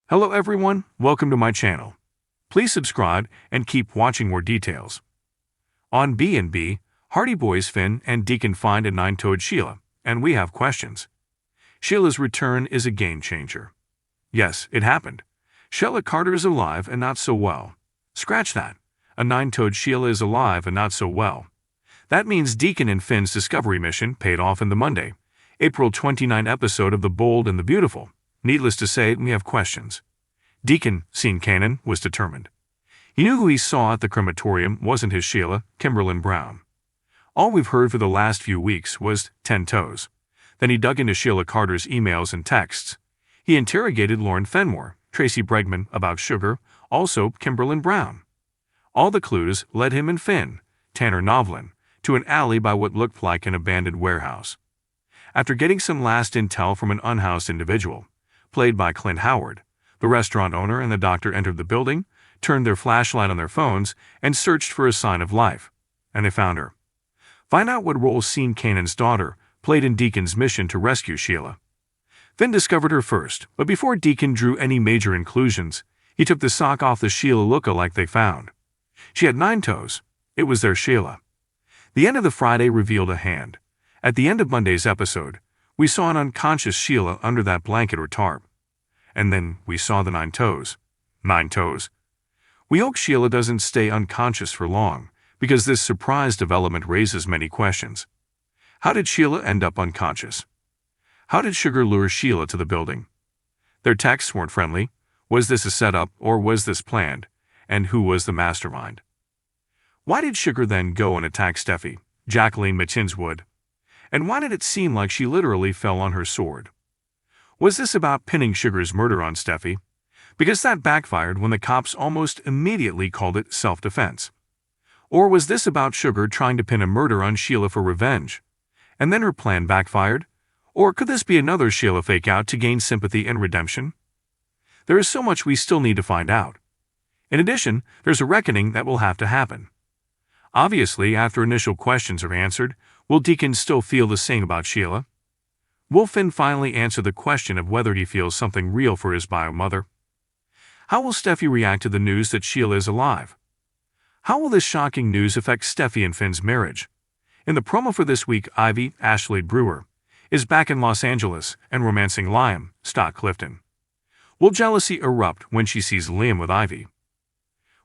Hello everyone, welcome to my channel. Please subscribe and keep watching more details. On B&B, Hardy Boys Finn and Deacon find a nine-toed Sheila, and we have questions. Sheila's return is a game changer. Yes, it happened. Sheila Carter is alive and not so well. Scratch that. A nine-toed Sheila is alive and not so well. That means Deacon and Finn's discovery mission paid off in the Monday, April 29 episode of The Bold and the Beautiful. Needless to say, we have questions. Deacon, seen canon, was determined. He knew who he saw at the crematorium wasn't his Sheila, Kimberlyn Brown. All we've heard for the last few weeks was 10 toes. Then he dug into Sheila Carter's emails and texts. He interrogated Lauren Fenmore, Tracy Bregman about Sugar, also Kimberlyn Brown. All the clues led him and Finn, Tanner Novlin, to an alley by what looked like an abandoned warehouse. After getting some last intel from an unhoused individual, played by Clint Howard, the restaurant owner and the doctor entered the building, turned their flashlight on their phones, and searched for a sign of life. And they found her. Find out what role Sean Kanan's daughter played in Deacon's mission to rescue Sheila. Finn discovered her first, but before Deacon drew any major conclusions, he took the sock off the Sheila look-alike they found. She had 9 toes. It was their Sheila. The end of the Friday revealed a hand. At the end of Monday's episode, we saw an unconscious Sheila under that blanket or tarp. And then we saw the 9 toes. 9 toes. We hope Sheila doesn't stay unconscious for long, because this surprise development raises many questions. How did Sheila end up unconscious? How did Sugar lure Sheila to the building? Their texts weren't friendly. Was this a setup or was this planned? And who was the mastermind? Why did Sugar then go and attack Steffi, Jacqueline Matinswood? And why did it seem like she literally fell on her sword? Was this about pinning Sugar's murder on Steffi? Because that backfired when the cops almost immediately called it self-defense. Or was this about Sugar trying to pin a murder on Sheila for revenge, and then her plan backfired? Or could this be another Sheila fake-out to gain sympathy and redemption? There is so much we still need to find out. In addition, there's a reckoning that will have to happen. Obviously, after initial questions are answered, will Deacon still feel the same about Sheila? Will Finn finally answer the question of whether he feels something real for his bio-mother? How will Steffi react to the news that Sheila is alive? How will this shocking news affect Steffi and Finn's marriage? In the promo for this week, Ivy, Ashley Brewer, is back in Los Angeles and romancing Liam, Scott Clifton. Will jealousy erupt when she sees Liam with Ivy?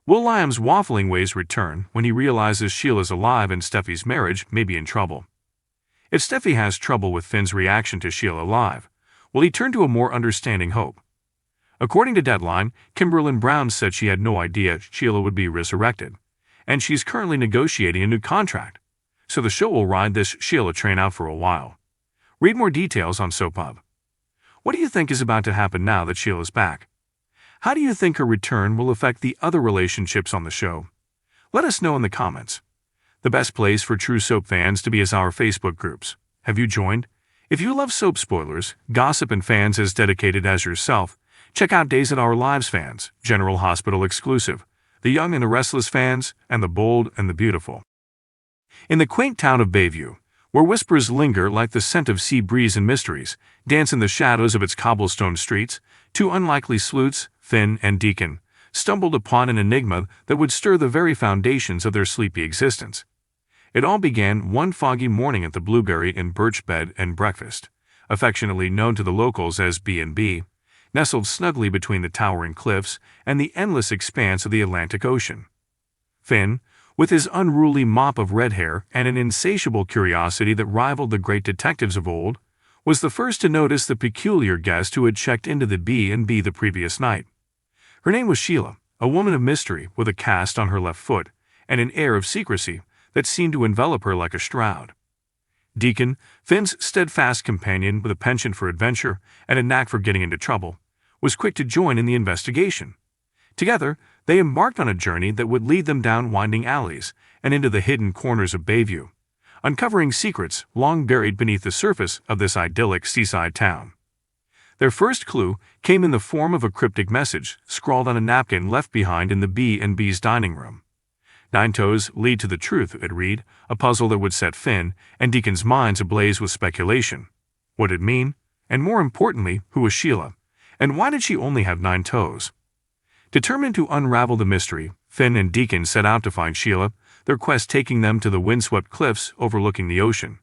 Will Liam's waffling ways return when he realizes Sheila's alive and Steffi's marriage may be in trouble? If Steffi has trouble with Finn's reaction to Sheila alive, will he turn to a more understanding Hope? According to Deadline, Kimberlyn Brown said she had no idea Sheila would be resurrected, and she's currently negotiating a new contract, so the show will ride this Sheila train out for a while. Read more details on SoapHub. What do you think is about to happen now that Sheila's back? How do you think her return will affect the other relationships on the show? Let us know in the comments. The best place for true soap fans to be is our Facebook groups. Have you joined? If you love soap spoilers, gossip, and fans as dedicated as yourself, check out Days at Our Lives fans, General Hospital exclusive, The Young and the Restless fans, and The Bold and the Beautiful. In the quaint town of Bayview, where whispers linger like the scent of sea breeze and mysteries dance in the shadows of its cobblestone streets, 2 unlikely sleuths, Finn and Deacon, stumbled upon an enigma that would stir the very foundations of their sleepy existence. It all began one foggy morning at the Blueberry and Birch Bed and Breakfast, affectionately known to the locals as B&B, nestled snugly between the towering cliffs and the endless expanse of the Atlantic Ocean. Finn, with his unruly mop of red hair and an insatiable curiosity that rivaled the great detectives of old, was the first to notice the peculiar guest who had checked into the B&B the previous night. Her name was Sheila, a woman of mystery with a cast on her left foot and an air of secrecy that seemed to envelop her like a shroud. Deacon, Finn's steadfast companion with a penchant for adventure and a knack for getting into trouble, was quick to join in the investigation. Together, they embarked on a journey that would lead them down winding alleys and into the hidden corners of Bayview, uncovering secrets long buried beneath the surface of this idyllic seaside town. Their first clue came in the form of a cryptic message scrawled on a napkin left behind in the B&B's dining room. 9 toes lead to the truth, it read, a puzzle that would set Finn and Deacon's minds ablaze with speculation. What did it mean? And more importantly, who was Sheila? And why did she only have 9 toes? Determined to unravel the mystery, Finn and Deacon set out to find Sheila, their quest taking them to the windswept cliffs overlooking the ocean,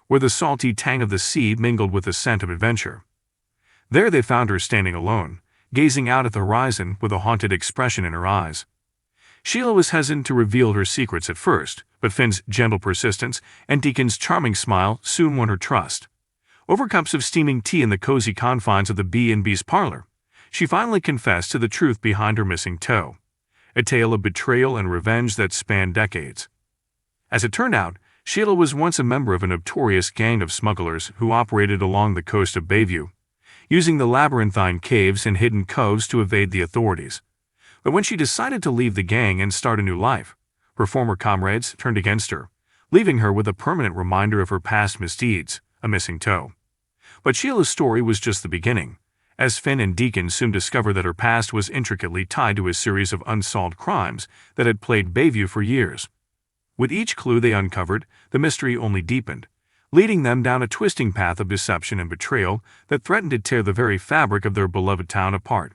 where the salty tang of the sea mingled with the scent of adventure. There they found her standing alone, gazing out at the horizon with a haunted expression in her eyes. Sheila was hesitant to reveal her secrets at first, but Finn's gentle persistence and Deacon's charming smile soon won her trust. Over cups of steaming tea in the cozy confines of the B&B's parlor, she finally confessed to the truth behind her missing toe, a tale of betrayal and revenge that spanned decades. As it turned out, Sheila was once a member of a notorious gang of smugglers who operated along the coast of Bayview, using the labyrinthine caves and hidden coves to evade the authorities. But when she decided to leave the gang and start a new life, her former comrades turned against her, leaving her with a permanent reminder of her past misdeeds, a missing toe. But Sheila's story was just the beginning, as Finn and Deacon soon discovered that her past was intricately tied to a series of unsolved crimes that had plagued Bayview for years. With each clue they uncovered, the mystery only deepened, leading them down a twisting path of deception and betrayal that threatened to tear the very fabric of their beloved town apart.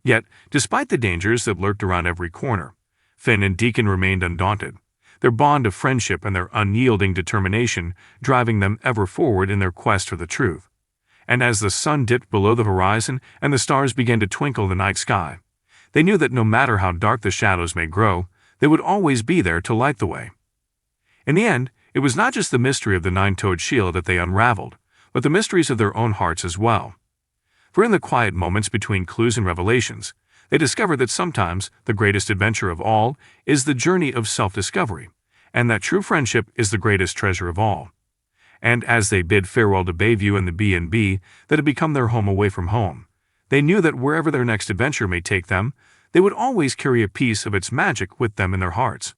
Yet, despite the dangers that lurked around every corner, Finn and Deacon remained undaunted, their bond of friendship and their unyielding determination driving them ever forward in their quest for the truth. And as the sun dipped below the horizon and the stars began to twinkle in the night sky, they knew that no matter how dark the shadows may grow, they would always be there to light the way. In the end, it was not just the mystery of the 9-toed Sheila that they unraveled, but the mysteries of their own hearts as well. For in the quiet moments between clues and revelations, they discovered that sometimes the greatest adventure of all is the journey of self-discovery, and that true friendship is the greatest treasure of all. And as they bid farewell to Bayview and the B&B that had become their home away from home, they knew that wherever their next adventure may take them, they would always carry a piece of its magic with them in their hearts.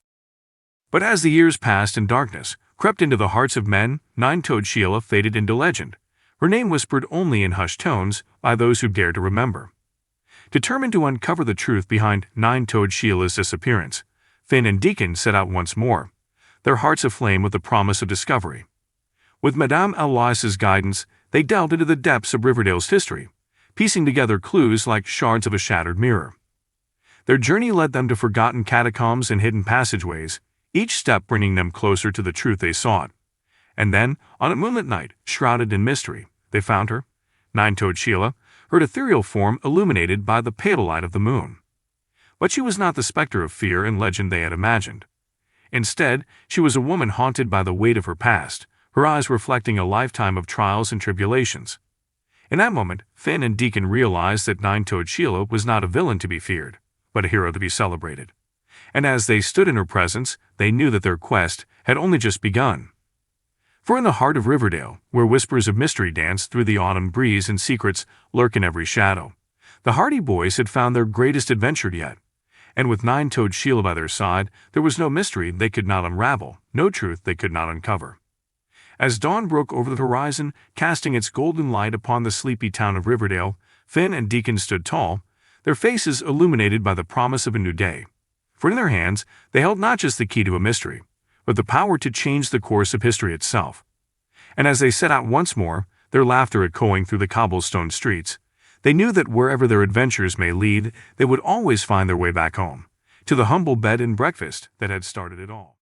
But as the years passed and darkness crept into the hearts of men, 9-toed Sheila faded into legend, her name whispered only in hushed tones by those who dared to remember. Determined to uncover the truth behind 9-toed Sheila's disappearance, Finn and Deacon set out once more, their hearts aflame with the promise of discovery. With Madame Alois's guidance, they delved into the depths of Riverdale's history, piecing together clues like shards of a shattered mirror. Their journey led them to forgotten catacombs and hidden passageways, each step bringing them closer to the truth they sought. And then, on a moonlit night, shrouded in mystery, they found her, 9-toed Sheila, her ethereal form illuminated by the pale light of the moon. But she was not the specter of fear and legend they had imagined. Instead, she was a woman haunted by the weight of her past, her eyes reflecting a lifetime of trials and tribulations. In that moment, Finn and Deacon realized that 9-toed Sheila was not a villain to be feared, but a hero to be celebrated. And as they stood in her presence, they knew that their quest had only just begun. For in the heart of Riverdale, where whispers of mystery dance through the autumn breeze and secrets lurk in every shadow, the Hardy Boys had found their greatest adventure yet. And with 9-toed Sheila by their side, there was no mystery they could not unravel, no truth they could not uncover. As dawn broke over the horizon, casting its golden light upon the sleepy town of Riverdale, Finn and Deacon stood tall, their faces illuminated by the promise of a new day. For in their hands, they held not just the key to a mystery, but the power to change the course of history itself. And as they set out once more, their laughter echoing through the cobblestone streets, they knew that wherever their adventures may lead, they would always find their way back home, to the humble bed and breakfast that had started it all.